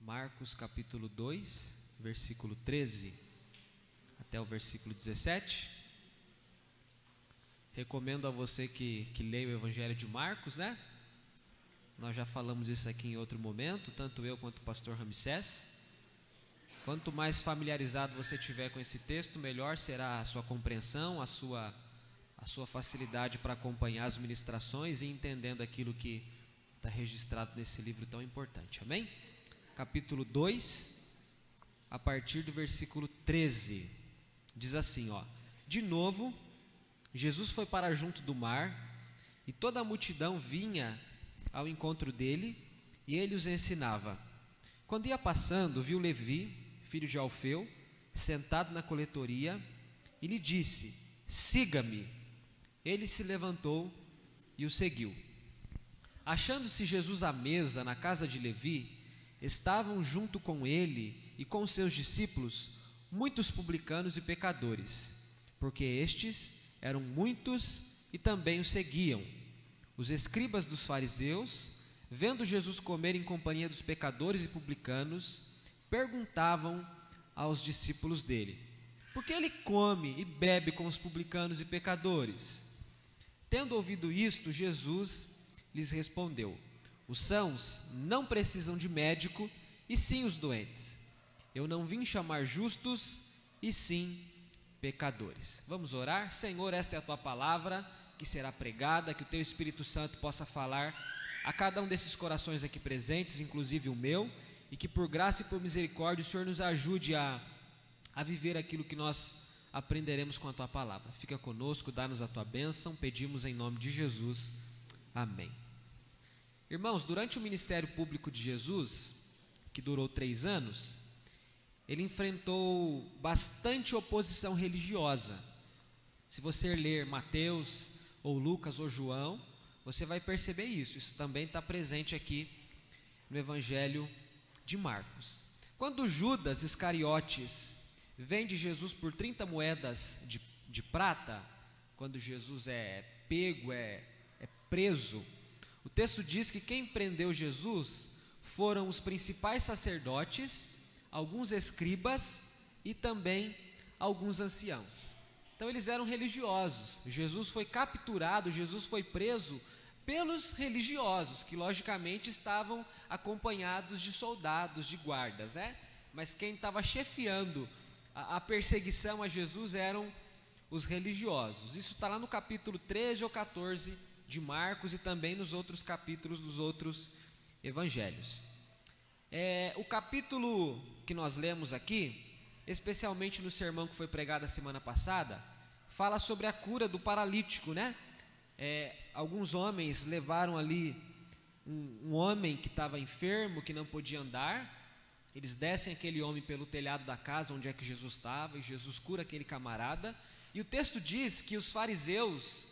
Marcos capítulo 2, versículo 13 até o versículo 17. Recomendo a você que leia o Evangelho de Marcos, né? Nós já falamos isso aqui em outro momento, tanto eu quanto o pastor Ramsés. Quanto mais familiarizado você tiver com esse texto, melhor será a sua compreensão, a sua facilidade para acompanhar as ministrações e entendendo aquilo que está registrado nesse livro tão importante. Amém? Capítulo 2, a partir do versículo 13, diz assim, ó: De novo, Jesus foi para junto do mar, e toda a multidão vinha ao encontro dele, e ele os ensinava. Quando ia passando, viu Levi, filho de Alfeu, sentado na coletoria, e lhe disse: Siga-me. Ele se levantou e o seguiu. Achando-se Jesus à mesa na casa de Levi, estavam junto com ele e com seus discípulos muitos publicanos e pecadores, porque estes eram muitos e também o seguiam. Os escribas dos fariseus, vendo Jesus comer em companhia dos pecadores e publicanos, perguntavam aos discípulos dele: Por que ele come e bebe com os publicanos e pecadores? Tendo ouvido isto, Jesus lhes respondeu: Os sãos não precisam de médico, e sim os doentes. Eu não vim chamar justos, e sim pecadores. Vamos orar? Senhor, esta é a tua palavra que será pregada, que o teu Espírito Santo possa falar a cada um desses corações aqui presentes, inclusive o meu, e que por graça e por misericórdia o Senhor nos ajude a viver aquilo que nós aprenderemos com a tua palavra. Fica conosco, dá-nos a tua bênção, pedimos em nome de Jesus. Amém. Irmãos, durante o ministério público de Jesus, que durou 3 anos, ele enfrentou bastante oposição religiosa. Se você ler Mateus, ou Lucas, ou João, você vai perceber isso. Isso também está presente aqui no Evangelho de Marcos. Quando Judas Iscariotes vende Jesus por 30 moedas de prata, quando Jesus é pego, é preso, o texto diz que quem prendeu Jesus foram os principais sacerdotes, alguns escribas e também alguns anciãos. Então eles eram religiosos. Jesus foi capturado, Jesus foi preso pelos religiosos, que logicamente estavam acompanhados de soldados, de guardas, né? Mas quem estava chefiando a perseguição a Jesus eram os religiosos. Isso está lá no capítulo 13 ou 14 de Marcos e também nos outros capítulos dos outros evangelhos. O capítulo que nós lemos aqui, especialmente no sermão que foi pregado a semana passada, fala sobre a cura do paralítico, né? Alguns homens levaram ali um homem que estava enfermo, que não podia andar. Eles descem aquele homem pelo telhado da casa onde é que Jesus estava, e Jesus cura aquele camarada. E o texto diz que os fariseus,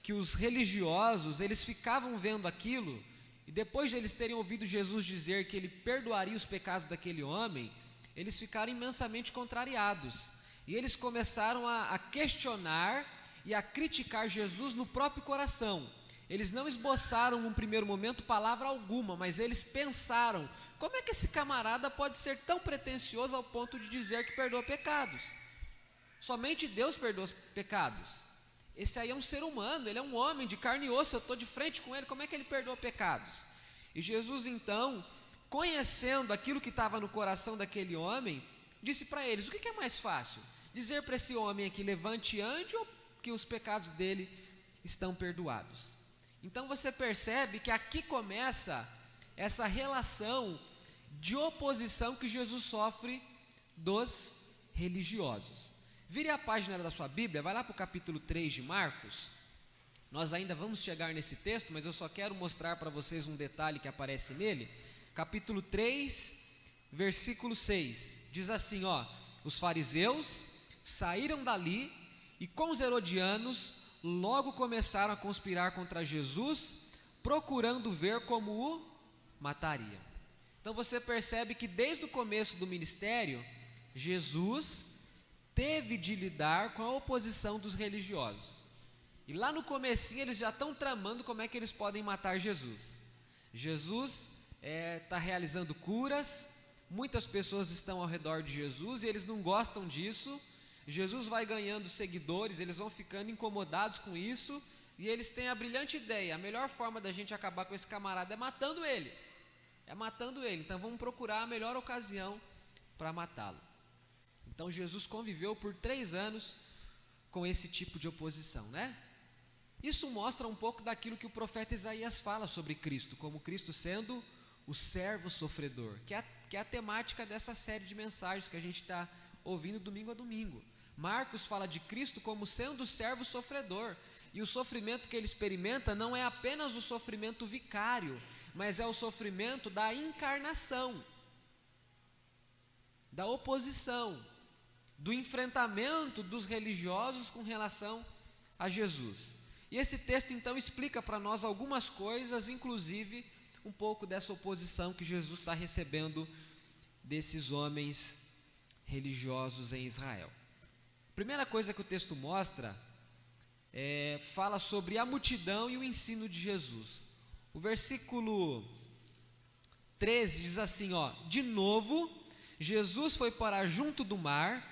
que os religiosos, eles ficavam vendo aquilo, e depois de eles terem ouvido Jesus dizer que ele perdoaria os pecados daquele homem, eles ficaram imensamente contrariados, e eles começaram a questionar e a criticar Jesus no próprio coração. Eles não esboçaram num primeiro momento palavra alguma, mas eles pensaram: como é que esse camarada pode ser tão pretensioso ao ponto de dizer que perdoa pecados? Somente Deus perdoa os pecados. Esse aí é um ser humano, ele é um homem de carne e osso, eu estou de frente com ele, como é que ele perdoa pecados? E Jesus então, conhecendo aquilo que estava no coração daquele homem, disse para eles: o que é mais fácil? Dizer para esse homem aqui: levante e ande, ou que os pecados dele estão perdoados? Então você percebe que aqui começa essa relação de oposição que Jesus sofre dos religiosos. Vire a página da sua Bíblia, vai lá para o capítulo 3 de Marcos. Nós ainda vamos chegar nesse texto, mas eu só quero mostrar para vocês um detalhe que aparece nele. Capítulo 3, versículo 6, diz assim, ó: Os fariseus saíram dali e com os herodianos logo começaram a conspirar contra Jesus, procurando ver como o matariam. Então você percebe que desde o começo do ministério, Jesus teve de lidar com a oposição dos religiosos. E lá no comecinho eles já estão tramando como é que eles podem matar Jesus. Jesus está realizando curas, muitas pessoas estão ao redor de Jesus e eles não gostam disso. Jesus vai ganhando seguidores, eles vão ficando incomodados com isso, e eles têm a brilhante ideia: a melhor forma da gente acabar com esse camarada é matando ele. Então vamos procurar a melhor ocasião para matá-lo. Então Jesus conviveu por 3 anos com esse tipo de oposição, né? Isso mostra um pouco daquilo que o profeta Isaías fala sobre Cristo, como Cristo sendo o servo sofredor, que é a temática dessa série de mensagens que a gente está ouvindo domingo a domingo. Marcos fala de Cristo como sendo o servo sofredor, e o sofrimento que ele experimenta não é apenas o sofrimento vicário, mas é o sofrimento da encarnação, da oposição, do enfrentamento dos religiosos com relação a Jesus. E esse texto então explica para nós algumas coisas, inclusive um pouco dessa oposição que Jesus está recebendo desses homens religiosos em Israel. Primeira coisa que o texto mostra fala sobre a multidão e o ensino de Jesus. O versículo 13 diz assim, de novo, Jesus foi parar junto do mar,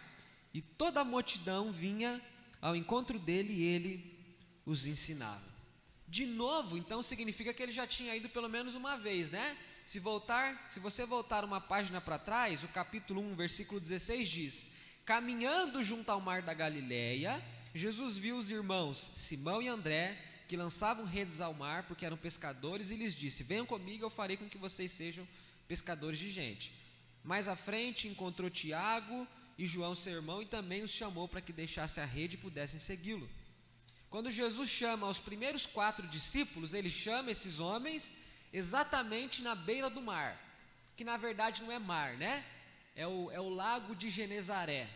e toda a multidão vinha ao encontro dele, e ele os ensinava. De novo, então, significa que ele já tinha ido pelo menos uma vez, né? Se você voltar uma página para trás, o capítulo 1, versículo 16 diz: caminhando junto ao mar da Galileia, Jesus viu os irmãos Simão e André, que lançavam redes ao mar, porque eram pescadores, e lhes disse: venham comigo, eu farei com que vocês sejam pescadores de gente. Mais à frente encontrou Tiago e João, seu irmão, e também os chamou para que deixassem a rede e pudessem segui-lo. Quando Jesus chama os primeiros 4 discípulos, ele chama esses homens exatamente na beira do mar, que na verdade não é mar, né? É o lago de Genezaré,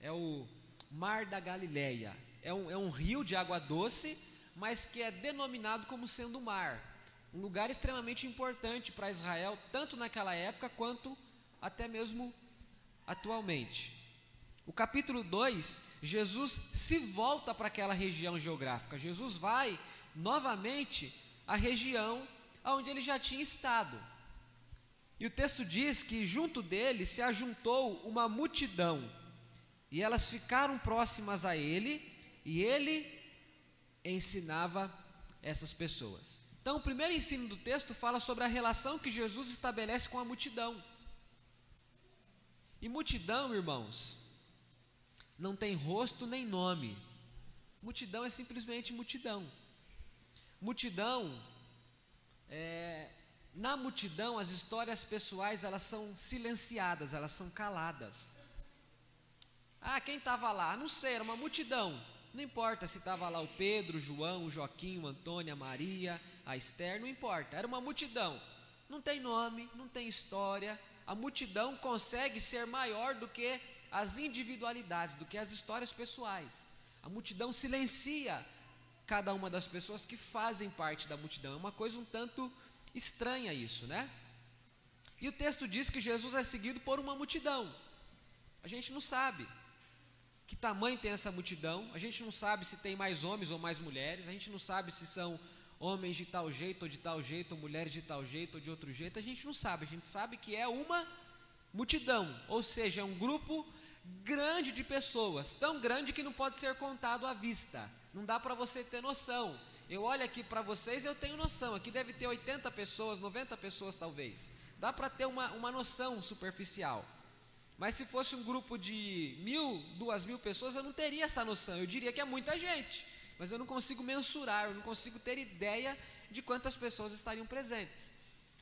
é o mar da Galileia, é um rio de água doce, mas que é denominado como sendo mar, um lugar extremamente importante para Israel, tanto naquela época quanto até mesmo atualmente. O capítulo 2, Jesus se volta para aquela região geográfica. Jesus vai novamente à região onde ele já tinha estado. E o texto diz que junto dele se ajuntou uma multidão, e elas ficaram próximas a ele, e ele ensinava essas pessoas. Então, o primeiro ensino do texto fala sobre a relação que Jesus estabelece com a multidão. E multidão, irmãos, não tem rosto nem nome. Multidão é simplesmente multidão. Na multidão, as histórias pessoais, elas são silenciadas, elas são caladas. Quem estava lá? Não sei, era uma multidão. Não importa se estava lá o Pedro, o João, o Joaquim, o Antônio, a Maria, a Esther, não importa, era uma multidão. Não tem nome, não tem história. A multidão consegue ser maior do que as individualidades, do que as histórias pessoais. A multidão silencia cada uma das pessoas que fazem parte da multidão. É uma coisa um tanto estranha isso, né? E o texto diz que Jesus é seguido por uma multidão. A gente não sabe que tamanho tem essa multidão, a gente não sabe se tem mais homens ou mais mulheres, a gente não sabe se são homens de tal jeito ou de tal jeito, ou mulheres de tal jeito ou de outro jeito, a gente não sabe. A gente sabe que é uma multidão, ou seja, é um grupo grande de pessoas, tão grande que não pode ser contado à vista, não dá para você ter noção. Eu olho aqui para vocês, eu tenho noção, aqui deve ter 80 pessoas, 90 pessoas talvez, dá para ter uma noção superficial. Mas se fosse um grupo de 1.000, 2.000 pessoas, eu não teria essa noção, eu diria que é muita gente, mas eu não consigo mensurar, eu não consigo ter ideia de quantas pessoas estariam presentes.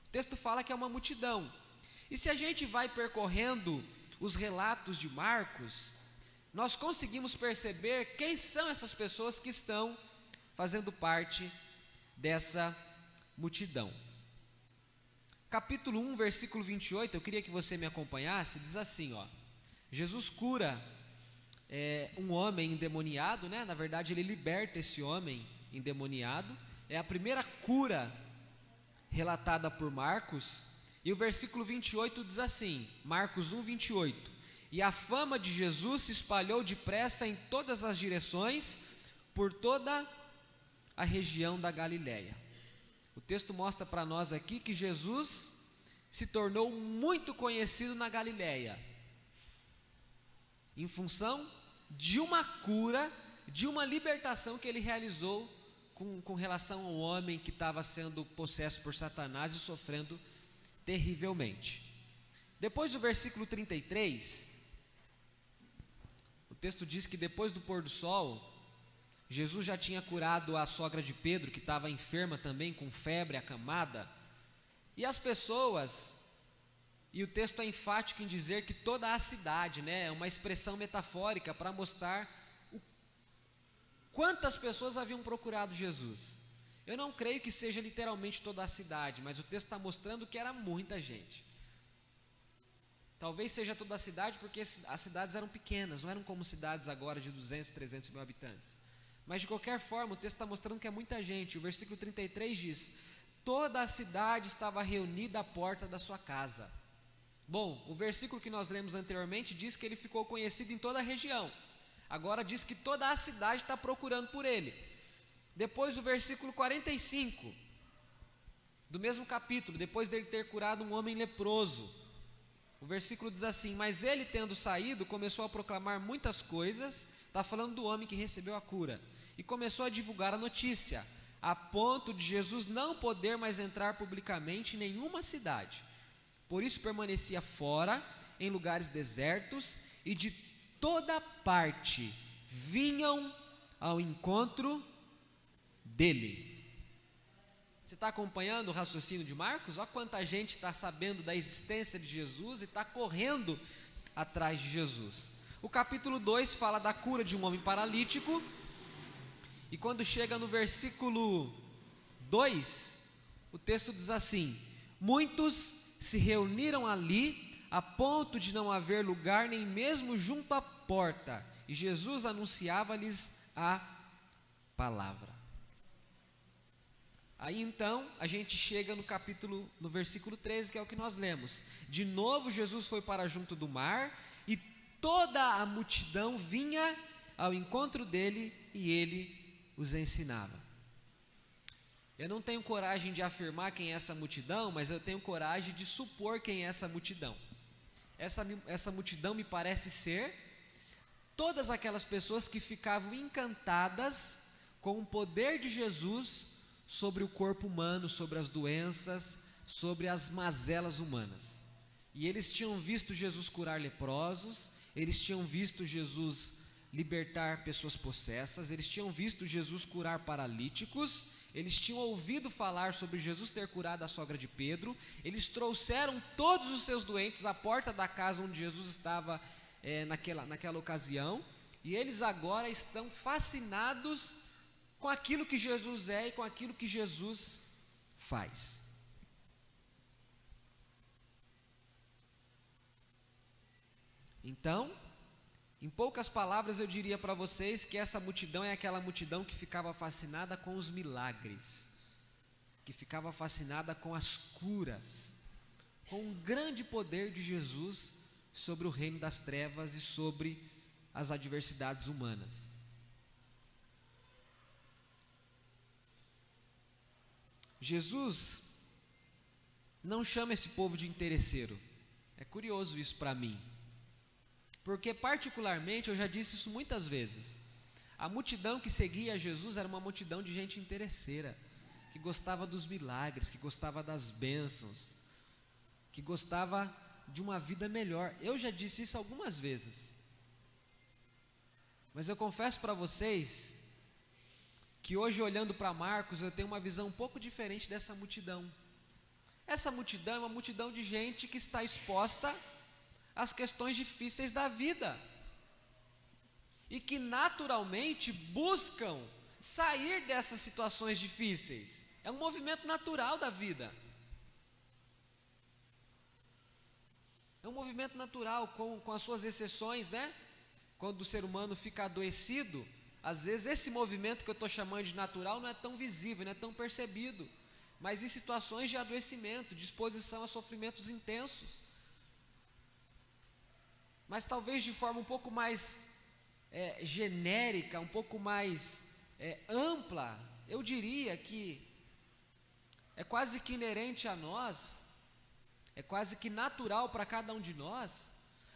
O texto fala que é uma multidão, e se a gente vai percorrendo os relatos de Marcos, nós conseguimos perceber quem são essas pessoas que estão fazendo parte dessa multidão. Capítulo 1, versículo 28, eu queria que você me acompanhasse, diz assim, Jesus cura um homem endemoniado, né? Na verdade ele liberta esse homem endemoniado, é a primeira cura relatada por Marcos, e o versículo 28 diz assim, Marcos 1, 28, e a fama de Jesus se espalhou depressa em todas as direções, por toda a região da Galileia. O texto mostra para nós aqui que Jesus se tornou muito conhecido na Galileia, em função de uma cura, de uma libertação que ele realizou com relação ao homem que estava sendo possesso por Satanás e sofrendo terrivelmente. Depois do versículo 33, o texto diz que depois do pôr do sol, Jesus já tinha curado a sogra de Pedro, que estava enferma também, com febre acamada, e as pessoas, e o texto é enfático em dizer que toda a cidade, né, é uma expressão metafórica para mostrar quantas pessoas haviam procurado Jesus. Eu não creio que seja literalmente toda a cidade, mas o texto está mostrando que era muita gente. Talvez seja toda a cidade, porque as cidades eram pequenas, não eram como cidades agora de 200, 300 mil habitantes. Mas de qualquer forma, o texto está mostrando que é muita gente. O versículo 33 diz: toda a cidade estava reunida à porta da sua casa. Bom, o versículo que nós lemos anteriormente diz que ele ficou conhecido em toda a região. Agora diz que toda a cidade está procurando por ele. Depois o versículo 45, do mesmo capítulo, depois dele ter curado um homem leproso, o versículo diz assim: mas ele, tendo saído, começou a proclamar muitas coisas. Está falando do homem que recebeu a cura, e começou a divulgar a notícia, a ponto de Jesus não poder mais entrar publicamente em nenhuma cidade. Por isso permanecia fora, em lugares desertos, e de toda parte vinham ao encontro dele. Você está acompanhando o raciocínio de Marcos? Olha quanta gente está sabendo da existência de Jesus e está correndo atrás de Jesus. O capítulo 2 fala da cura de um homem paralítico, e quando chega no versículo 2, o texto diz assim: muitos se reuniram ali, a ponto de não haver lugar nem mesmo junto à porta, e Jesus anunciava-lhes a palavra. Aí então a gente chega no versículo 13, que é o que nós lemos. De novo Jesus foi para junto do mar, e toda a multidão vinha ao encontro dele, e ele os ensinava. Eu não tenho coragem de afirmar quem é essa multidão, mas eu tenho coragem de supor quem é essa multidão. Essa multidão me parece ser todas aquelas pessoas que ficavam encantadas com o poder de Jesus sobre o corpo humano, sobre as doenças, sobre as mazelas humanas. E eles tinham visto Jesus curar leprosos, eles tinham visto Jesus libertar pessoas possessas, eles tinham visto Jesus curar paralíticos, eles tinham ouvido falar sobre Jesus ter curado a sogra de Pedro, eles trouxeram todos os seus doentes à porta da casa onde Jesus estava naquela ocasião, e eles agora estão fascinados com aquilo que Jesus é e com aquilo que Jesus faz. Então, em poucas palavras eu diria para vocês que essa multidão é aquela multidão que ficava fascinada com os milagres, que ficava fascinada com as curas, com o grande poder de Jesus sobre o reino das trevas e sobre as adversidades humanas. Jesus não chama esse povo de interesseiro. É curioso isso para mim, porque particularmente, eu já disse isso muitas vezes, a multidão que seguia Jesus era uma multidão de gente interesseira, que gostava dos milagres, que gostava das bênçãos, que gostava de uma vida melhor. Eu já disse isso algumas vezes, mas eu confesso para vocês que hoje, olhando para Marcos, eu tenho uma visão um pouco diferente dessa multidão. Essa multidão é uma multidão de gente que está exposta às questões difíceis da vida, e que naturalmente buscam sair dessas situações difíceis. É um movimento natural da vida. É um movimento natural, com as suas exceções, né? Quando o ser humano fica adoecido, às vezes esse movimento que eu estou chamando de natural não é tão visível, não é tão percebido, mas em situações de adoecimento, de exposição a sofrimentos intensos, mas talvez de forma um pouco mais genérica, um pouco mais ampla, eu diria que é quase que inerente a nós, é quase que natural para cada um de nós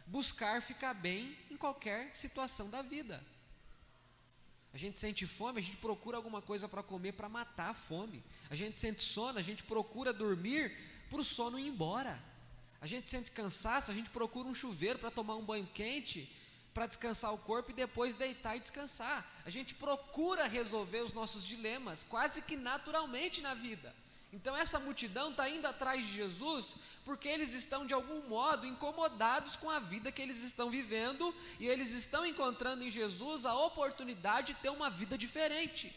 buscar ficar bem em qualquer situação da vida. A gente sente fome, a gente procura alguma coisa para comer para matar a fome. A gente sente sono, a gente procura dormir para o sono ir embora. A gente sente cansaço, a gente procura um chuveiro para tomar um banho quente, para descansar o corpo e depois deitar e descansar. A gente procura resolver os nossos dilemas, quase que naturalmente na vida. Então essa multidão está indo atrás de Jesus, porque eles estão de algum modo incomodados com a vida que eles estão vivendo, e eles estão encontrando em Jesus a oportunidade de ter uma vida diferente.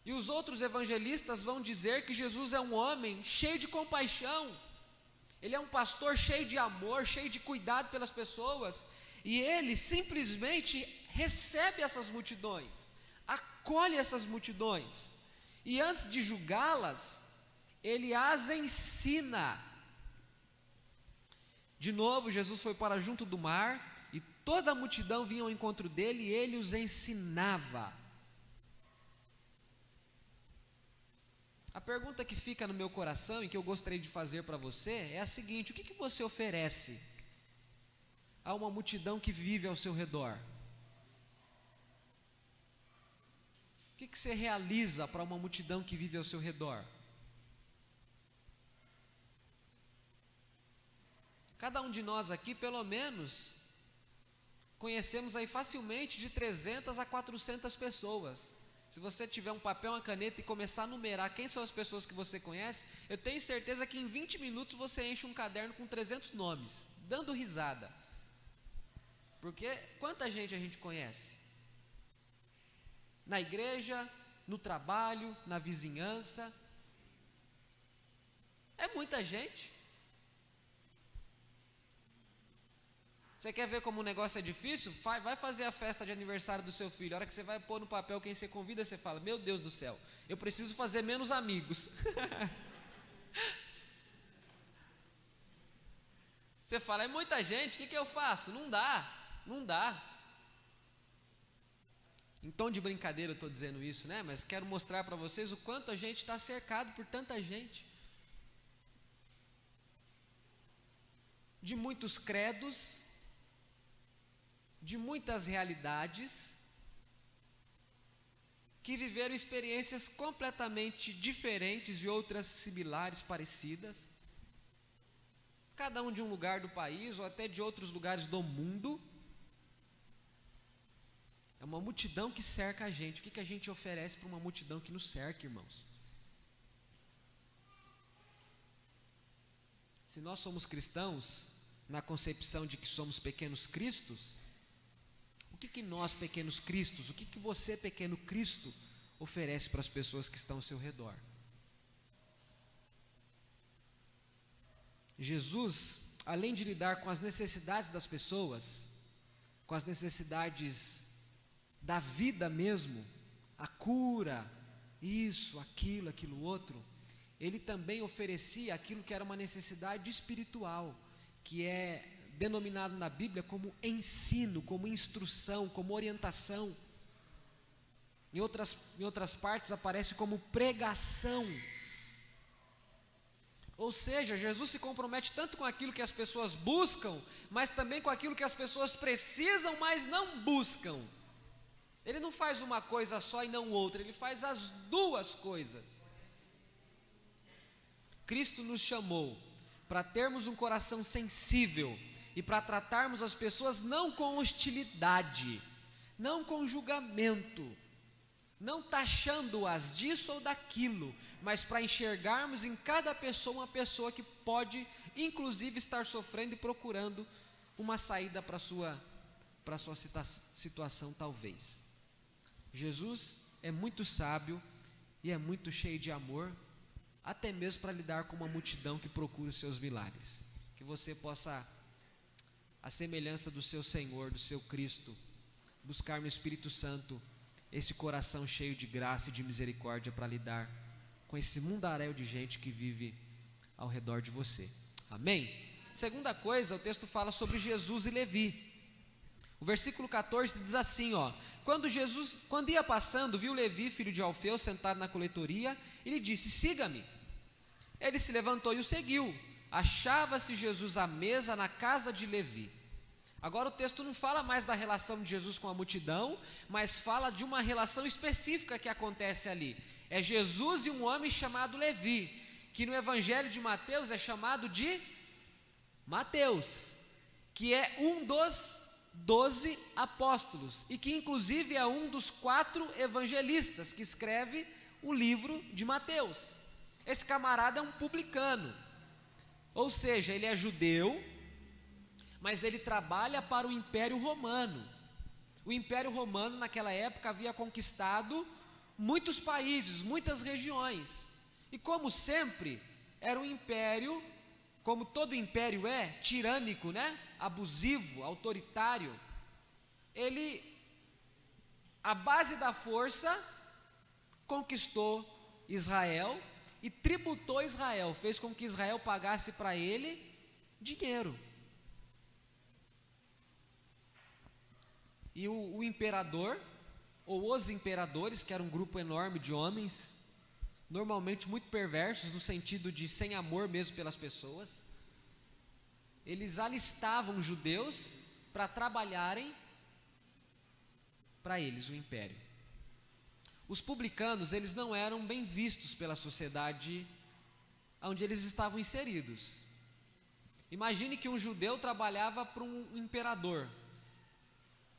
E os outros evangelistas vão dizer que Jesus é um homem cheio de compaixão, ele é um pastor cheio de amor, cheio de cuidado pelas pessoas, e ele simplesmente recebe essas multidões, acolhe essas multidões, e antes de julgá-las, ele as ensina. De novo, Jesus foi para junto do mar, e toda a multidão vinha ao encontro dele, e ele os ensinava. A pergunta que fica no meu coração e que eu gostaria de fazer para você é a seguinte: o que você oferece a uma multidão que vive ao seu redor? O que você realiza para uma multidão que vive ao seu redor? Cada um de nós aqui, pelo menos, conhecemos aí facilmente de 300 a 400 pessoas. Se você tiver um papel, uma caneta e começar a numerar quem são as pessoas que você conhece, eu tenho certeza que em 20 minutos você enche um caderno com 300 nomes, dando risada. Porque quanta gente a gente conhece? Na igreja, no trabalho, na vizinhança. É muita gente. Você quer ver como o negócio é difícil? Vai fazer a festa de aniversário do seu filho. A hora que você vai pôr no papel quem você convida, você fala: meu Deus do céu, eu preciso fazer menos amigos. Você fala: é muita gente, o que eu faço? Não dá. Em tom de brincadeira eu estou dizendo isso, né? Mas quero mostrar para vocês o quanto a gente está cercado por tanta gente. De muitos credos, de muitas realidades, que viveram experiências completamente diferentes e outras similares, parecidas, cada um de um lugar do país ou até de outros lugares do mundo. É uma multidão que cerca a gente. O que a gente oferece para uma multidão que nos cerca, irmãos? Se nós somos cristãos, na concepção de que somos pequenos cristos, o que nós, pequenos cristos, o que você, pequeno Cristo, oferece para as pessoas que estão ao seu redor? Jesus, além de lidar com as necessidades das pessoas, com as necessidades da vida mesmo, a cura, isso, aquilo outro, ele também oferecia aquilo que era uma necessidade espiritual, que é denominado na Bíblia como ensino, como instrução, como orientação. Em outras partes aparece como pregação. Ou seja, Jesus se compromete tanto com aquilo que as pessoas buscam, mas também com aquilo que as pessoas precisam, mas não buscam. Ele não faz uma coisa só e não outra, ele faz as duas coisas. Cristo nos chamou para termos um coração sensível e para tratarmos as pessoas não com hostilidade, não com julgamento, não taxando-as disso ou daquilo, mas para enxergarmos em cada pessoa uma pessoa que pode, inclusive, estar sofrendo e procurando uma saída para a sua situação, talvez. Jesus é muito sábio e é muito cheio de amor, até mesmo para lidar com uma multidão que procura os seus milagres. Que você possa, à semelhança do seu Senhor, do seu Cristo, buscar no Espírito Santo esse coração cheio de graça e de misericórdia para lidar com esse mundaréu de gente que vive ao redor de você. Amém? Segunda coisa, o texto fala sobre Jesus e Levi. O versículo 14 diz assim, quando ia passando, viu Levi, filho de Alfeu, sentado na coletoria, e lhe disse: siga-me. Ele se levantou e o seguiu. Achava-se Jesus à mesa na casa de Levi. Agora o texto não fala mais da relação de Jesus com a multidão, mas fala de uma relação específica que acontece ali. É Jesus e um homem chamado Levi, que no Evangelho de Mateus é chamado de Mateus, que é um dos 12 apóstolos, e que inclusive é um dos 4 evangelistas que escreve o livro de Mateus. Esse camarada é um publicano, ou seja, ele é judeu, mas ele trabalha para o Império Romano. O Império Romano naquela época havia conquistado muitos países, muitas regiões, e como sempre, era um império, como todo império é, tirânico, né? Abusivo, autoritário. Ele, à base da força, conquistou Israel e tributou Israel, fez com que Israel pagasse para ele dinheiro. E o imperador, ou os imperadores, que era um grupo enorme de homens, normalmente muito perversos, no sentido de sem amor mesmo pelas pessoas, eles alistavam judeus para trabalharem para eles, o império. Os publicanos, eles não eram bem vistos pela sociedade onde eles estavam inseridos. Imagine que um judeu trabalhava para um imperador,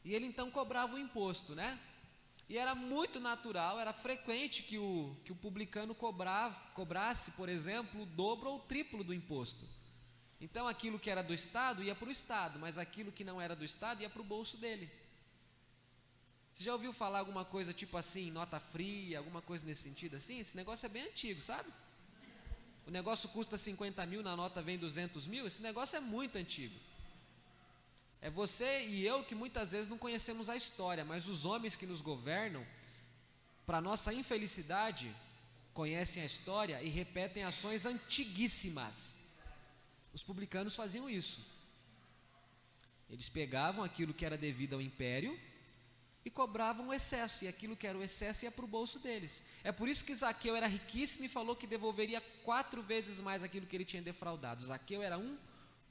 e ele então cobrava o imposto, né? E era muito natural, era frequente que o publicano cobrasse, por exemplo, o dobro ou o triplo do imposto. Então aquilo que era do Estado ia para o Estado, mas aquilo que não era do Estado ia para o bolso dele. Você já ouviu falar alguma coisa tipo assim, nota fria, alguma coisa nesse sentido assim? Esse negócio é bem antigo, sabe? O negócio custa 50 mil, na nota vem 200 mil, esse negócio é muito antigo. É você e eu que muitas vezes não conhecemos a história, mas os homens que nos governam, para nossa infelicidade, conhecem a história e repetem ações antiguíssimas. Os publicanos faziam isso. Eles pegavam aquilo que era devido ao império e cobravam o excesso, e aquilo que era o excesso ia para o bolso deles. É por isso que Zaqueu era riquíssimo e falou que devolveria 4 vezes mais aquilo que ele tinha defraudado. Zaqueu era um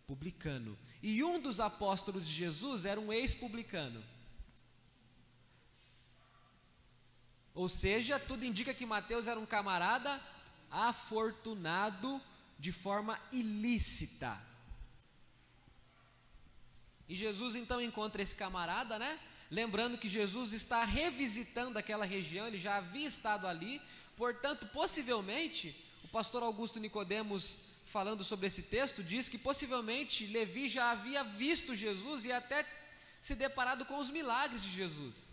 publicano, e um dos apóstolos de Jesus era um ex-publicano. Ou seja, tudo indica que Mateus era um camarada afortunado de forma ilícita. E Jesus então encontra esse camarada, né? Lembrando que Jesus está revisitando aquela região, ele já havia estado ali, portanto, possivelmente, o pastor Augusto Nicodemos, falando sobre esse texto, diz que possivelmente Levi já havia visto Jesus e até se deparado com os milagres de Jesus,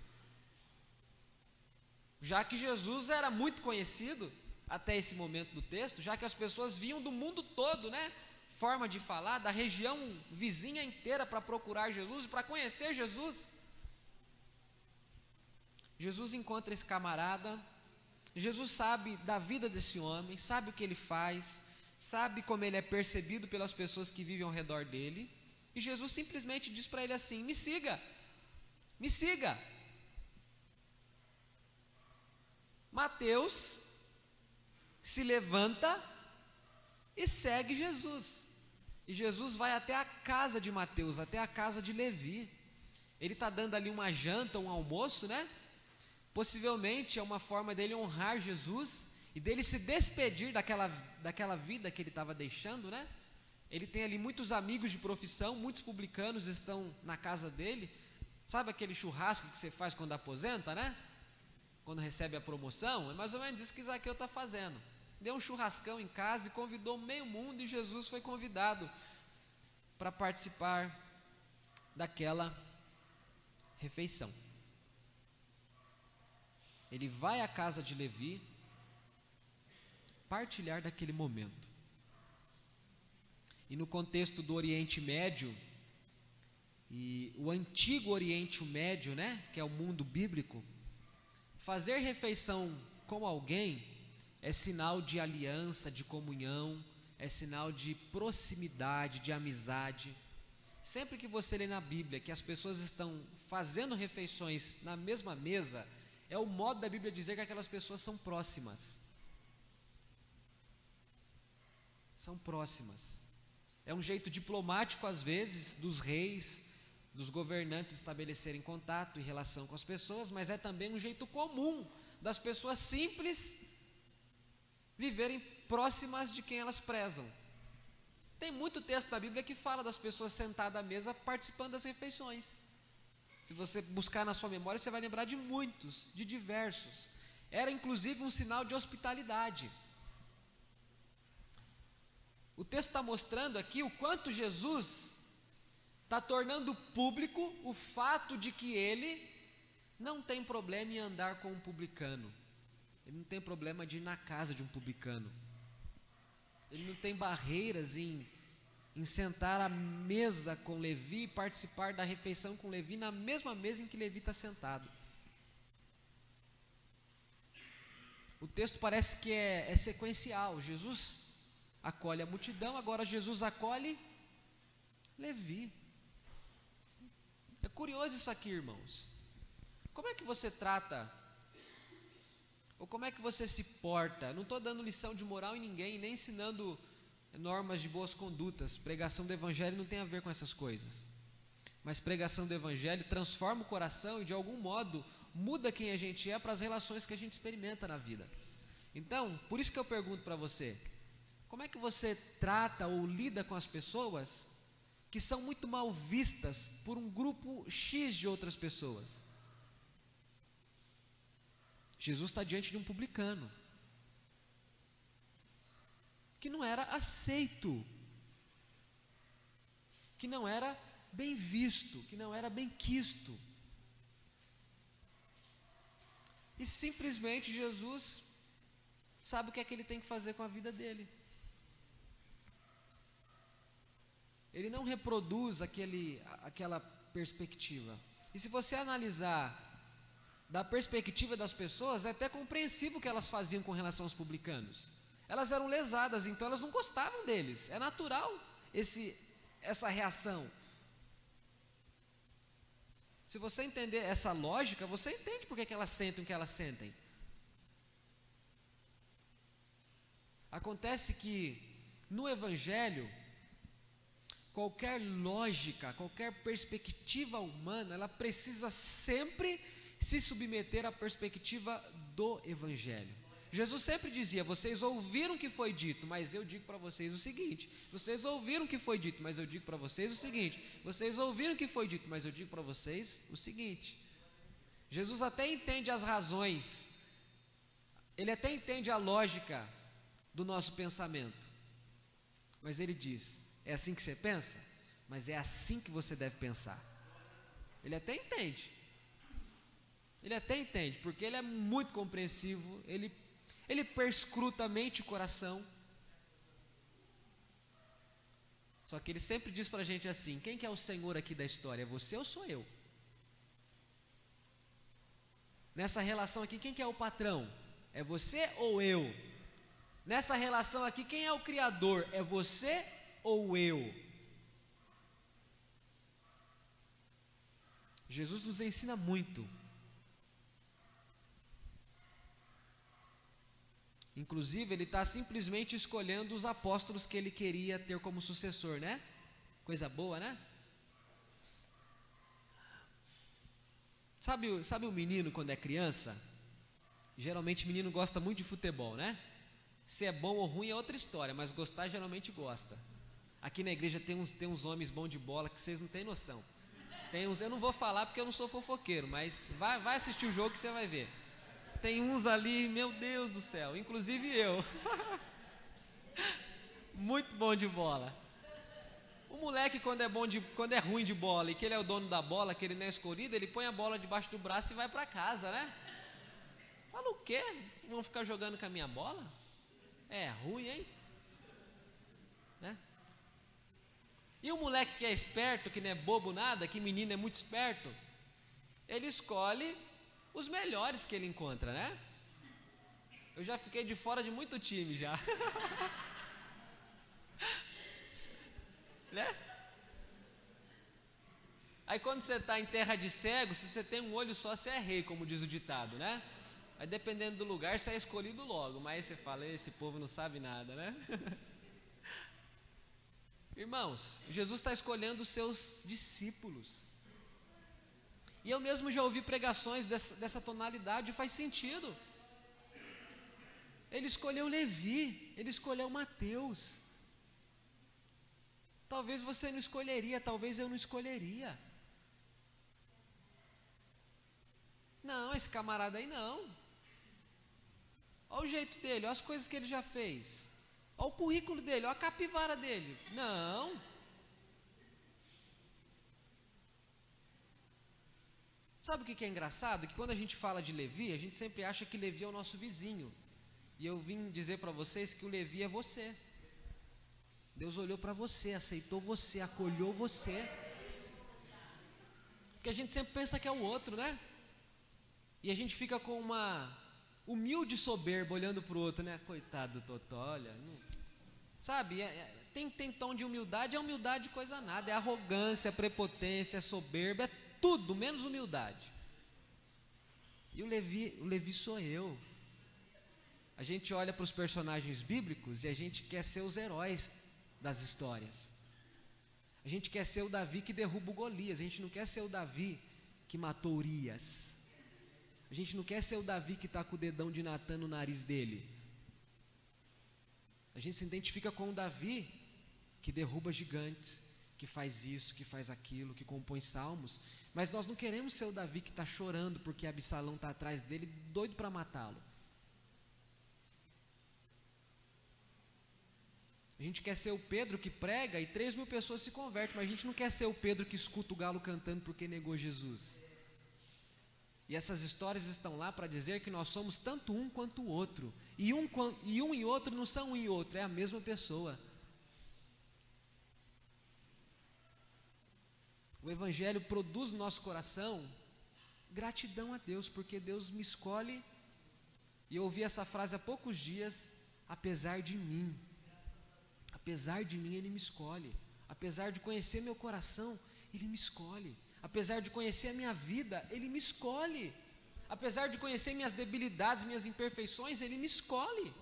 já que Jesus era muito conhecido até esse momento do texto, já que as pessoas vinham do mundo todo, né? Forma de falar, da região vizinha inteira para procurar Jesus e para conhecer Jesus. Jesus encontra esse camarada, Jesus sabe da vida desse homem, sabe o que ele faz, sabe como ele é percebido pelas pessoas que vivem ao redor dele, e Jesus simplesmente diz para ele assim: me siga, me siga. Mateus se levanta e segue Jesus, e Jesus vai até a casa de Mateus, até a casa de Levi. Ele está dando ali uma janta, um almoço, né? Possivelmente é uma forma dele honrar Jesus e dele se despedir daquela vida que ele estava deixando, né? Ele tem ali muitos amigos de profissão, muitos publicanos estão na casa dele. Sabe aquele churrasco que você faz quando aposenta, né? Quando recebe a promoção? É mais ou menos isso que Zaqueu está fazendo. Deu um churrascão em casa e convidou meio mundo, e Jesus foi convidado para participar daquela refeição. Ele vai à casa de Levi partilhar daquele momento. E no contexto do Oriente Médio, e o antigo Oriente Médio, né, que é o mundo bíblico, fazer refeição com alguém é sinal de aliança, de comunhão, é sinal de proximidade, de amizade. Sempre que você lê na Bíblia que as pessoas estão fazendo refeições na mesma mesa, é o modo da Bíblia dizer que aquelas pessoas são próximas. são próximas. É um jeito diplomático, às vezes, dos reis, dos governantes estabelecerem contato e relação com as pessoas, mas é também um jeito comum das pessoas simples viverem próximas de quem elas prezam. Tem muito texto na Bíblia que fala das pessoas sentadas à mesa participando das refeições. Se você buscar na sua memória, você vai lembrar de muitos, de diversos. Era inclusive um sinal de hospitalidade. O texto está mostrando aqui o quanto Jesus está tornando público o fato de que ele não tem problema em andar com um publicano. Ele não tem problema de ir na casa de um publicano. Ele não tem barreiras em sentar à mesa com Levi e participar da refeição com Levi na mesma mesa em que Levi está sentado. O texto parece que é sequencial. Jesus acolhe a multidão, agora Jesus acolhe Levi. É curioso isso aqui, irmãos. Como é que você trata, ou como é que você se porta? Não estou dando lição de moral em ninguém, nem ensinando normas de boas condutas. Pregação do Evangelho não tem a ver com essas coisas. Mas pregação do Evangelho transforma o coração e de algum modo muda quem a gente é para as relações que a gente experimenta na vida. Então, por isso que eu pergunto para você, como é que você trata ou lida com as pessoas que são muito mal vistas por um grupo X de outras pessoas? Jesus está diante de um publicano que não era aceito, que não era bem visto, que não era bem quisto. E simplesmente Jesus sabe o que é que ele tem que fazer com a vida dele. Ele não reproduz aquela perspectiva. E se você analisar da perspectiva das pessoas, é até compreensível o que elas faziam com relação aos publicanos. Elas eram lesadas, então elas não gostavam deles. É natural essa reação. Se você entender essa lógica, você entende por que elas sentem o que elas sentem. Acontece que no Evangelho, qualquer lógica, qualquer perspectiva humana, ela precisa sempre se submeter à perspectiva do Evangelho. Jesus sempre dizia: vocês ouviram o que foi dito, mas eu digo para vocês o seguinte. Vocês ouviram o que foi dito, mas eu digo para vocês o seguinte. Vocês ouviram o que foi dito, mas eu digo para vocês o seguinte. Jesus até entende as razões, ele até entende a lógica do nosso pensamento, mas ele diz: é assim que você pensa? Mas é assim que você deve pensar. Ele até entende, porque ele é muito compreensivo, ele perscruta a mente e o coração. Só que ele sempre diz para a gente assim: quem que é o Senhor aqui da história? É você ou sou eu? Nessa relação aqui, quem que é o patrão? É você ou eu? Nessa relação aqui, quem é o Criador? É você ou eu? Jesus nos ensina muito. Inclusive, ele está simplesmente escolhendo os apóstolos que ele queria ter como sucessor, né? Coisa boa, né? Sabe o menino quando é criança? Geralmente o menino gosta muito de futebol, né? Se é bom ou ruim é outra história, mas gostar geralmente gosta. Aqui na igreja tem uns homens bons de bola que vocês não têm noção. Tem uns, eu não vou falar porque eu não sou fofoqueiro, mas vai assistir o jogo que você vai ver. Tem uns ali, meu Deus do céu, inclusive eu. Muito bom de bola. O moleque, quando é ruim de bola e que ele é o dono da bola, que ele não é escolhido, ele põe a bola debaixo do braço e vai para casa, né? Fala o quê? Vão ficar jogando com a minha bola? É ruim, hein? Né? E o moleque que é esperto, que não é bobo nada, que menino é muito esperto, ele escolhe os melhores que ele encontra, né? Eu já fiquei de fora de muito time já. Né? Aí quando você está em terra de cego, se você tem um olho só, você é rei, como diz o ditado, né? Aí dependendo do lugar, você é escolhido logo, mas você fala: esse povo não sabe nada, né? Irmãos, Jesus está escolhendo os seus discípulos. E eu mesmo já ouvi pregações dessa tonalidade, faz sentido. Ele escolheu Levi, ele escolheu Mateus. Talvez você não escolheria, talvez eu não escolheria. Não, esse camarada aí não. Olha o jeito dele, olha as coisas que ele já fez. Olha o currículo dele, olha a capivara dele. Não. Sabe o que é engraçado? Que quando a gente fala de Levi, a gente sempre acha que Levi é o nosso vizinho. E eu vim dizer para vocês que o Levi é você. Deus olhou para você, aceitou você, acolheu você. Porque a gente sempre pensa que é o outro, né? E a gente fica com uma humilde soberba olhando para o outro, né? Coitado do Totó, olha. Não, sabe, tem tom de humildade, é humildade coisa nada. É arrogância, é prepotência, é soberba, é tudo, menos humildade. E o Levi sou eu. A gente olha para os personagens bíblicos e a gente quer ser os heróis das histórias. A gente quer ser o Davi que derruba o Golias. A gente não quer ser o Davi que matou Urias. A gente não quer ser o Davi que está com o dedão de Natã no nariz dele. A gente se identifica com o Davi que derruba gigantes, que faz isso, que faz aquilo, que compõe salmos. Mas nós não queremos ser o Davi que está chorando porque Absalão está atrás dele, doido para matá-lo. A gente quer ser o Pedro que prega e 3.000 pessoas se convertem, mas a gente não quer ser o Pedro que escuta o galo cantando porque negou Jesus. E essas histórias estão lá para dizer que nós somos tanto um quanto o outro. E um e outro não são um e outro, é a mesma pessoa. O Evangelho produz no nosso coração gratidão a Deus, porque Deus me escolhe. E eu ouvi essa frase há poucos dias, apesar de mim. Apesar de mim, Ele me escolhe. Apesar de conhecer meu coração, Ele me escolhe. Apesar de conhecer a minha vida, Ele me escolhe. Apesar de conhecer minhas debilidades, minhas imperfeições, Ele me escolhe.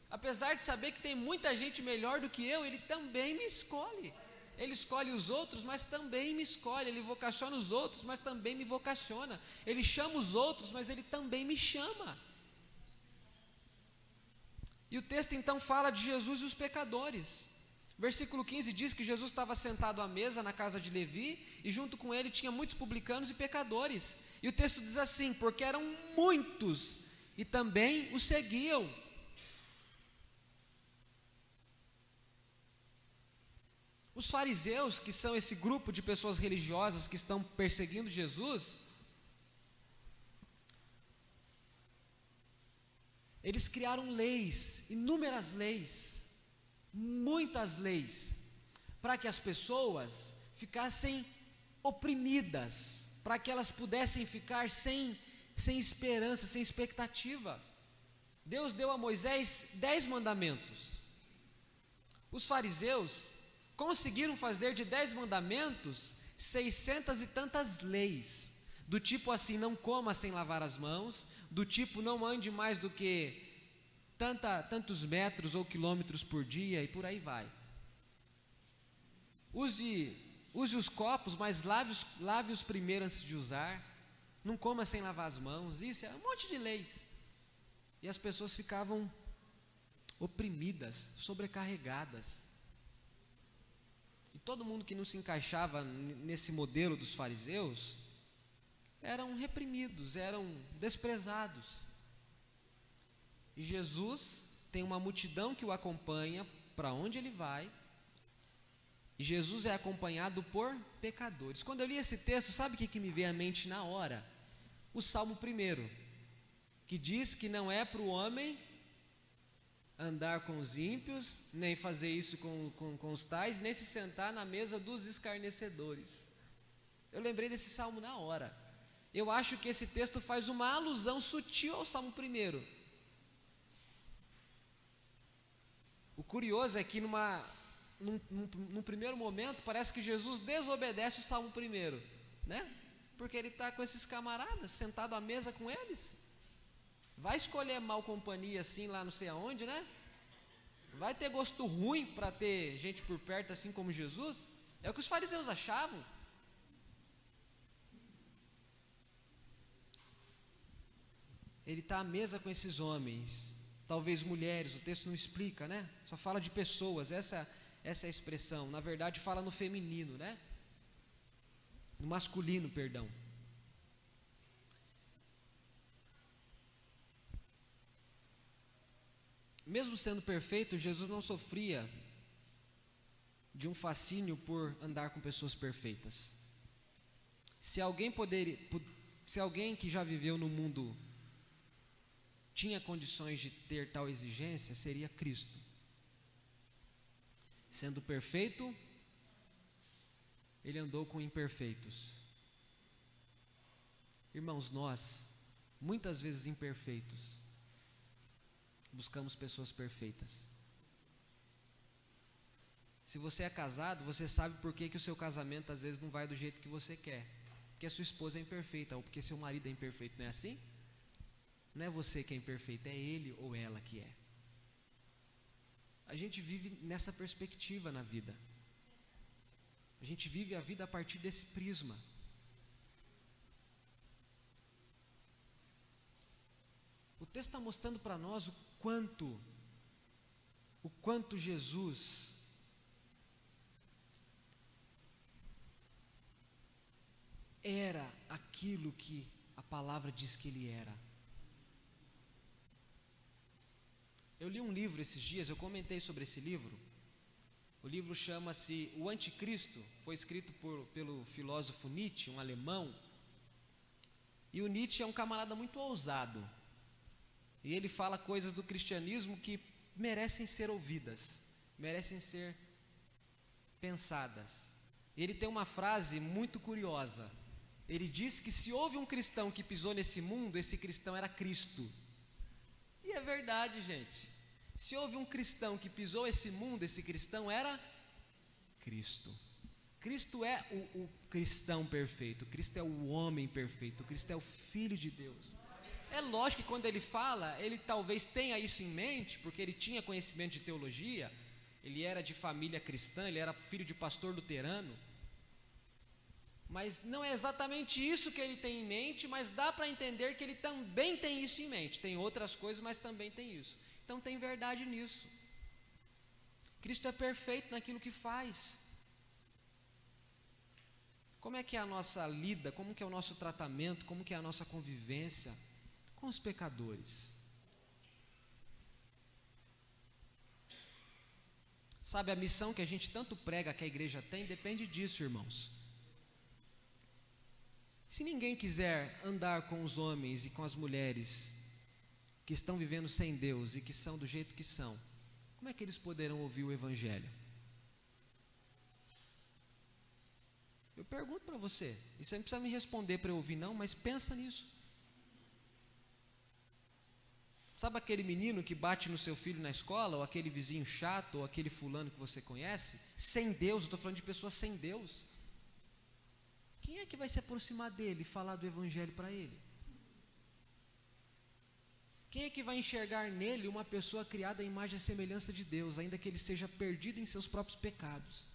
Apesar de saber que tem muita gente melhor do que eu, Ele também me escolhe. Ele escolhe os outros, mas também me escolhe. Ele vocaciona os outros, mas também me vocaciona. Ele chama os outros, mas Ele também me chama. E o texto então fala de Jesus e os pecadores. Versículo 15 diz que Jesus estava sentado à mesa na casa de Levi, e junto com ele tinha muitos publicanos e pecadores. E o texto diz assim: porque eram muitos e também o seguiam. Os fariseus, que são esse grupo de pessoas religiosas que estão perseguindo Jesus, eles criaram leis, inúmeras leis, muitas leis, para que as pessoas ficassem oprimidas, para que elas pudessem ficar sem esperança, sem expectativa. Deus deu a Moisés 10 mandamentos. Os fariseus conseguiram fazer de 10 mandamentos 600 e tantas leis, do tipo assim: não coma sem lavar as mãos, do tipo não ande mais do que tantos metros ou quilômetros por dia, e por aí vai. Use os copos, mas lave-os primeiro antes de usar. Não coma sem lavar as mãos. Isso é um monte de leis. E as pessoas ficavam oprimidas, sobrecarregadas. E todo mundo que não se encaixava nesse modelo dos fariseus eram reprimidos, eram desprezados. E Jesus tem uma multidão que o acompanha para onde ele vai. E Jesus é acompanhado por pecadores. Quando eu li esse texto, sabe o que me veio à mente na hora? O Salmo 1, que diz que não é para o homem andar com os ímpios, nem fazer isso com os tais, nem se sentar na mesa dos escarnecedores. Eu lembrei desse salmo na hora. Eu acho que esse texto faz uma alusão sutil ao Salmo 1. O curioso é que num primeiro momento parece que Jesus desobedece o Salmo 1, né? Porque ele está com esses camaradas, sentado à mesa com eles. Vai escolher mal companhia assim lá não sei aonde, né? Vai ter gosto ruim para ter gente por perto assim como Jesus? É o que os fariseus achavam. Ele está à mesa com esses homens, talvez mulheres, o texto não explica, né? Só fala de pessoas, essa é a expressão. Na verdade fala no feminino, né? No masculino, perdão. Mesmo sendo perfeito, Jesus não sofria de um fascínio por andar com pessoas perfeitas. Se alguém que já viveu no mundo tinha condições de ter tal exigência, seria Cristo. Sendo perfeito, ele andou com imperfeitos. Irmãos, nós, muitas vezes imperfeitos, buscamos pessoas perfeitas. Se você é casado, você sabe por que o seu casamento às vezes não vai do jeito que você quer. Porque a sua esposa é imperfeita, ou porque seu marido é imperfeito, não é assim? Não é você que é imperfeito, é ele ou ela que é. A gente vive nessa perspectiva na vida. A gente vive a vida a partir desse prisma. O texto está mostrando para nós o quanto Jesus era aquilo que a palavra diz que ele era. Eu li um livro esses dias, eu comentei sobre esse livro. O livro chama-se O Anticristo, foi escrito pelo filósofo Nietzsche, um alemão. E o Nietzsche é um camarada muito ousado. E ele fala coisas do cristianismo que merecem ser ouvidas, merecem ser pensadas. Ele tem uma frase muito curiosa. Ele diz que se houve um cristão que pisou nesse mundo, esse cristão era Cristo. E é verdade, gente. Se houve um cristão que pisou esse mundo, esse cristão era Cristo. Cristo é o cristão perfeito, Cristo é o homem perfeito, Cristo é o Filho de Deus. É lógico que quando ele fala, ele talvez tenha isso em mente, porque ele tinha conhecimento de teologia, ele era de família cristã, ele era filho de pastor luterano, mas não é exatamente isso que ele tem em mente, mas dá para entender que ele também tem isso em mente, tem outras coisas, mas também tem isso. Então tem verdade nisso. Cristo é perfeito naquilo que faz. Como é que é a nossa lida, como que é o nosso tratamento, como que é a nossa convivência com os pecadores? Sabe, a missão que a gente tanto prega que a igreja tem, depende disso, irmãos. Se ninguém quiser andar com os homens e com as mulheres que estão vivendo sem Deus e que são do jeito que são, como é que eles poderão ouvir o Evangelho? Eu pergunto para você, e você não precisa me responder para eu ouvir não, mas pensa nisso. Sabe aquele menino que bate no seu filho na escola, ou aquele vizinho chato, ou aquele fulano que você conhece, sem Deus? Eu estou falando de pessoas sem Deus. Quem é que vai se aproximar dele e falar do Evangelho para ele? Quem é que vai enxergar nele uma pessoa criada à imagem e semelhança de Deus, ainda que ele seja perdido em seus próprios pecados?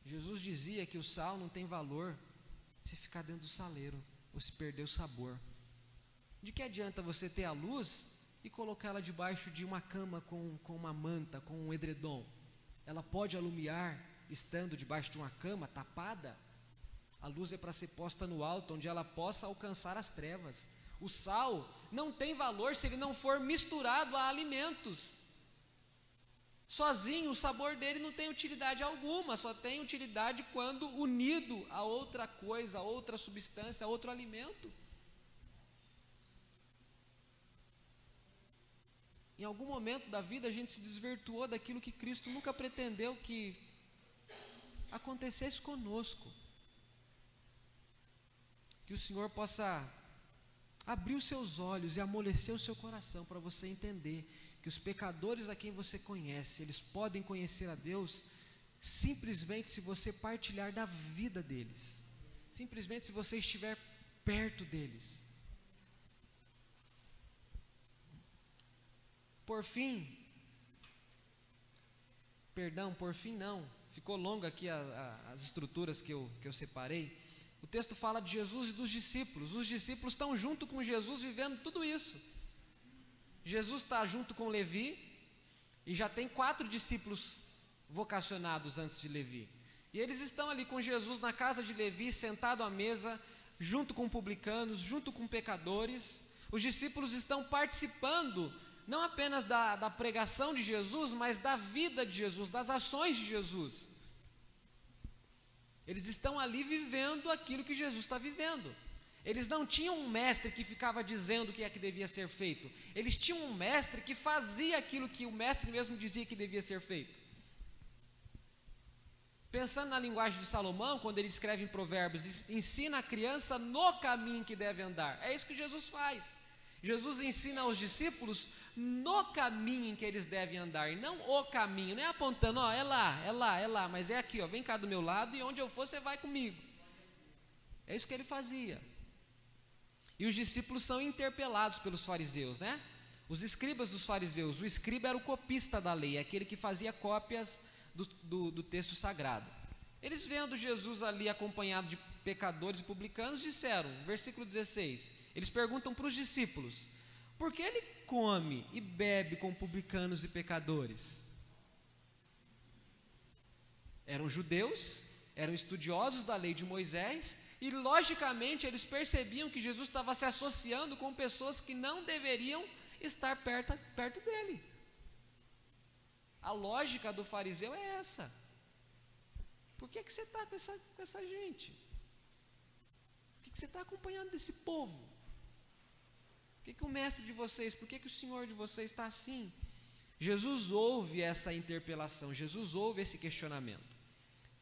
Jesus dizia que o sal não tem valor se ficar dentro do saleiro, ou se perder o sabor. De que adianta você ter a luz e colocá-la debaixo de uma cama com uma manta, com um edredom? Ela pode alumiar estando debaixo de uma cama tapada? A luz é para ser posta no alto, onde ela possa alcançar as trevas. O sal não tem valor se ele não for misturado a alimentos. Sozinho o sabor dele não tem utilidade alguma, só tem utilidade quando unido a outra coisa, a outra substância, a outro alimento. Em algum momento da vida a gente se desvirtuou daquilo que Cristo nunca pretendeu que acontecesse conosco. Que o Senhor possa abrir os seus olhos e amolecer o seu coração para você entender que os pecadores a quem você conhece, eles podem conhecer a Deus simplesmente se você partilhar da vida deles, simplesmente se você estiver perto deles. por fim não, ficou longo aqui as estruturas que eu separei. O texto fala de Jesus e dos discípulos. Os discípulos estão junto com Jesus vivendo tudo isso. Jesus está junto com Levi, e já tem 4 discípulos vocacionados antes de Levi. E eles estão ali com Jesus na casa de Levi, sentado à mesa, junto com publicanos, junto com pecadores. Os discípulos estão participando, não apenas da pregação de Jesus, mas da vida de Jesus, das ações de Jesus. Eles estão ali vivendo aquilo que Jesus está vivendo. Eles não tinham um mestre que ficava dizendo o que é que devia ser feito. Eles tinham um mestre que fazia aquilo que o mestre mesmo dizia que devia ser feito. Pensando na linguagem de Salomão, quando ele escreve em Provérbios, ensina a criança no caminho que deve andar. É isso que Jesus faz. Jesus ensina aos discípulos no caminho em que eles devem andar, e não o caminho, não é apontando, ó, é lá, mas é aqui, ó, vem cá do meu lado e onde eu for você vai comigo. É isso que ele fazia. E os discípulos são interpelados pelos fariseus, né? Os escribas dos fariseus. O escriba era o copista da lei, aquele que fazia cópias do texto sagrado. Eles vendo Jesus ali acompanhado de pecadores e publicanos, disseram, versículo 16, eles perguntam para os discípulos, por que ele come e bebe com publicanos e pecadores? Eram judeus, eram estudiosos da lei de Moisés, e logicamente eles percebiam que Jesus estava se associando com pessoas que não deveriam estar perto dele. A lógica do fariseu é essa. Por que você está com essa gente? Por que você está acompanhando desse povo? Por que o mestre de vocês, por que o Senhor de vocês está assim? Jesus ouve essa interpelação, Jesus ouve esse questionamento.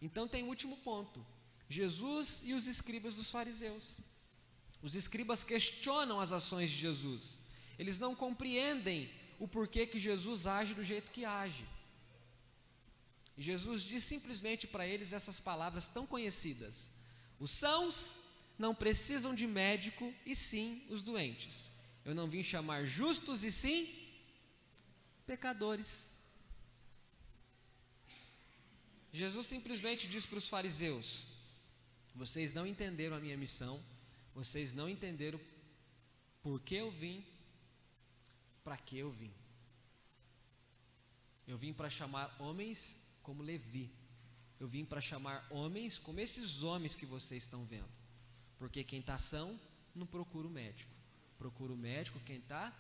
Então tem o último ponto, Jesus e os escribas dos fariseus. Os escribas questionam as ações de Jesus, eles não compreendem o porquê que Jesus age do jeito que age. E Jesus diz simplesmente para eles essas palavras tão conhecidas: os sãos não precisam de médico, e sim os doentes. Eu não vim chamar justos, e sim pecadores. Jesus simplesmente diz para os fariseus: vocês não entenderam a minha missão, vocês não entenderam por que eu vim, para que eu vim. Eu vim para chamar homens como Levi. Eu vim para chamar homens como esses homens que vocês estão vendo. Porque quem está são não procura o médico. Procura o médico quem está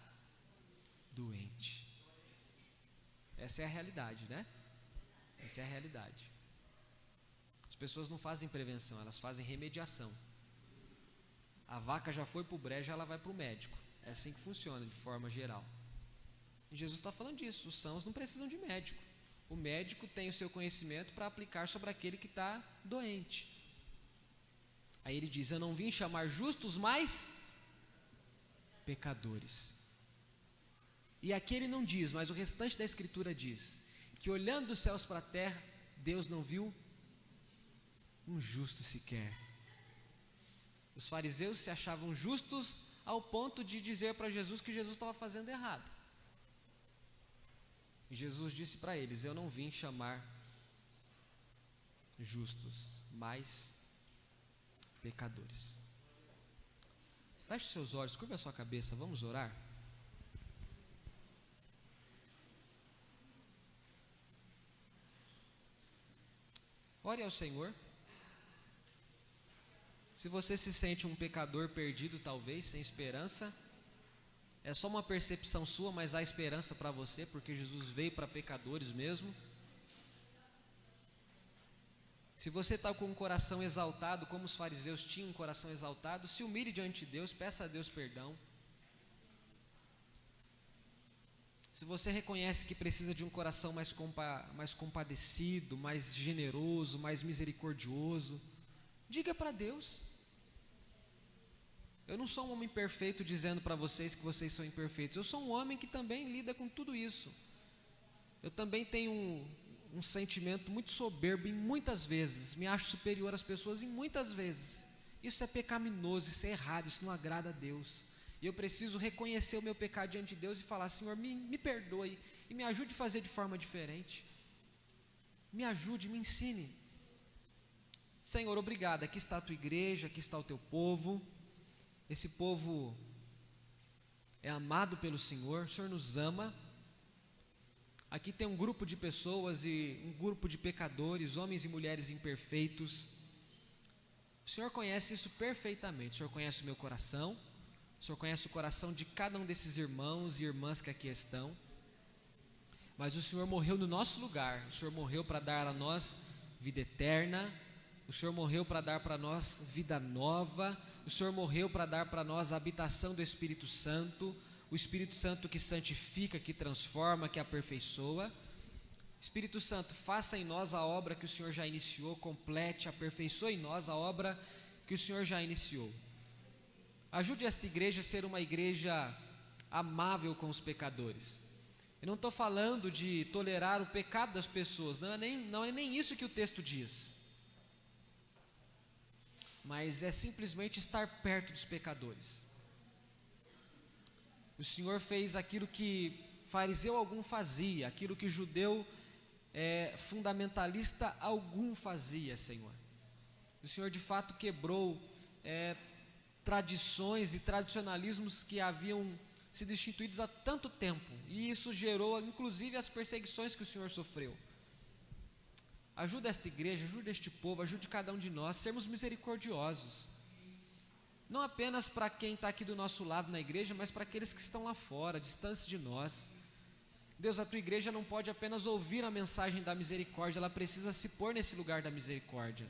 doente. Essa é a realidade, né? Essa é a realidade. As pessoas não fazem prevenção, elas fazem remediação. A vaca já foi para o brejo, ela vai para o médico. É assim que funciona de forma geral. E Jesus está falando disso, os sãos não precisam de médico. O médico tem o seu conhecimento para aplicar sobre aquele que está doente. Aí ele diz: eu não vim chamar justos, mas pecadores. E aqui ele não diz, mas o restante da escritura diz, que olhando dos céus para a terra, Deus não viu um justo sequer. Os fariseus se achavam justos ao ponto de dizer para Jesus que Jesus estava fazendo errado. E Jesus disse para eles: eu não vim chamar justos, mas pecadores. Feche seus olhos, curva a sua cabeça, vamos orar. Ore ao Senhor. Se você se sente um pecador perdido, talvez, sem esperança, é só uma percepção sua, mas há esperança para você, porque Jesus veio para pecadores mesmo. Se você está com um coração exaltado, como os fariseus tinham um coração exaltado, se humilhe diante de Deus, peça a Deus perdão. Se você reconhece que precisa de um coração mais compadecido, mais generoso, mais misericordioso, diga para Deus. Eu não sou um homem perfeito dizendo para vocês que vocês são imperfeitos. Eu sou um homem que também lida com tudo isso. Eu também tenho um sentimento muito soberbo em muitas vezes. Me acho superior às pessoas em muitas vezes. Isso é pecaminoso, isso é errado, isso não agrada a Deus. E eu preciso reconhecer o meu pecado diante de Deus e falar: Senhor, me perdoe e me ajude a fazer de forma diferente. Me ajude, me ensine. Senhor, obrigado. Aqui está a tua igreja, aqui está o teu povo. Esse povo é amado pelo Senhor, o Senhor nos ama. Aqui tem um grupo de pessoas e um grupo de pecadores, homens e mulheres imperfeitos. O Senhor conhece isso perfeitamente. O Senhor conhece o meu coração. O Senhor conhece o coração de cada um desses irmãos e irmãs que aqui estão. Mas o Senhor morreu no nosso lugar. O Senhor morreu para dar a nós vida eterna. O Senhor morreu para dar para nós vida nova. O Senhor morreu para dar para nós a habitação do Espírito Santo. O Espírito Santo que santifica, que transforma, que aperfeiçoa. Espírito Santo, faça em nós a obra que o Senhor já iniciou, complete, aperfeiçoe em nós a obra que o Senhor já iniciou. Ajude esta igreja a ser uma igreja amável com os pecadores. Eu não estou falando de tolerar o pecado das pessoas, não é nem isso que o texto diz. Mas é simplesmente estar perto dos pecadores. O Senhor fez aquilo que fariseu algum fazia, aquilo que judeu fundamentalista algum fazia, Senhor. O Senhor de fato quebrou tradições e tradicionalismos que haviam sido instituídos há tanto tempo, e isso gerou inclusive as perseguições que o Senhor sofreu. Ajuda esta igreja, ajuda este povo, ajude cada um de nós a sermos misericordiosos, não apenas para quem está aqui do nosso lado na igreja, mas para aqueles que estão lá fora, distância de nós. Deus, a tua igreja não pode apenas ouvir a mensagem da misericórdia, ela precisa se pôr nesse lugar da misericórdia.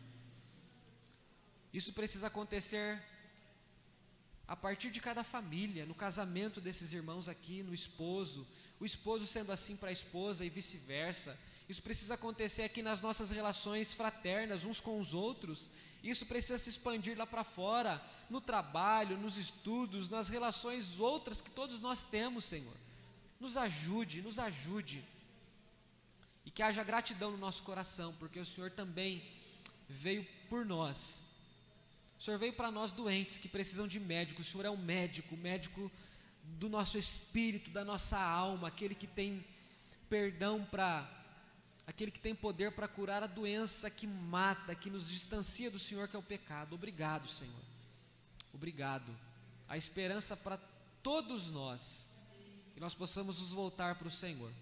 Isso precisa acontecer a partir de cada família, no casamento desses irmãos aqui, no esposo, o esposo sendo assim para a esposa e vice-versa. Isso precisa acontecer aqui nas nossas relações fraternas uns com os outros. Isso precisa se expandir lá para fora, no trabalho, nos estudos, nas relações outras que todos nós temos, Senhor. Nos ajude, nos ajude. E que haja gratidão no nosso coração, porque o Senhor também veio por nós. O Senhor veio para nós doentes, que precisam de médico. O Senhor é um médico, o médico do nosso espírito, da nossa alma, aquele que tem perdão aquele que tem poder para curar a doença que mata, que nos distancia do Senhor, que é o pecado. Obrigado, Senhor. Obrigado. A esperança para todos nós, que nós possamos nos voltar para o Senhor.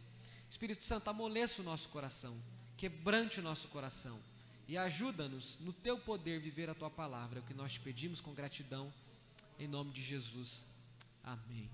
Espírito Santo, amoleça o nosso coração, quebrante o nosso coração e ajuda-nos no teu poder viver a tua palavra. É o que nós te pedimos com gratidão, em nome de Jesus. Amém.